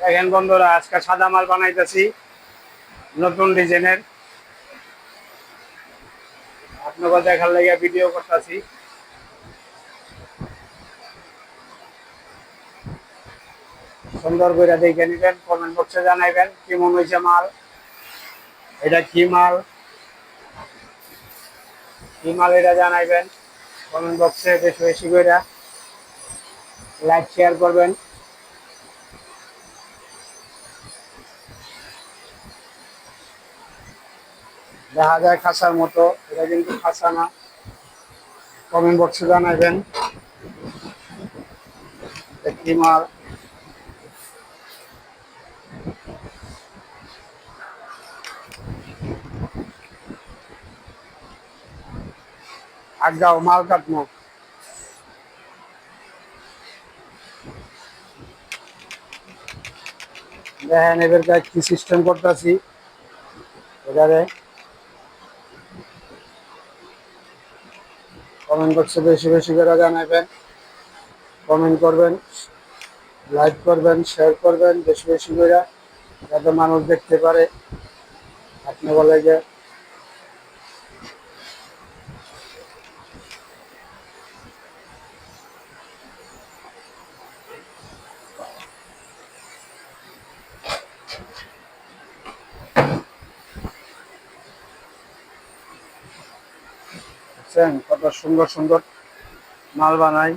দেখেন বন্ধুরা, আজকে সাদা মাল বানাইতেছি নতুন ডিজাইনের। আপনাকে দেখার লাগে ভিডিও করতেছি। সুন্দর করে দেখে নিবেন, কমেন্ট বক্সে জানাইবেন কেমন হয়েছে মাল। এটা কি মাল, এটা জানাইবেন কমেন্ট বক্সে। বেশি বেশি করে লাইক শেয়ার করবেন। দেখা যায় খাঁচার মতো, এটা কিন্তু খাঁচা না। কমেন্ট বক্সে জানাইবেন কি মাল। আগাও মাল কাটমো। দেখেন এবার কি সিস্টেম করতেছি। এবারে কমেন্ট বক্সে বেশি বেশি করে জানাবেন, কমেন্ট করবেন, লাইক করবেন, শেয়ার করবেন বেশি বেশি করে, যাতে মানুষ দেখতে পারে। আপনি বলে যে কত সুন্দর সুন্দর মাল বানাই।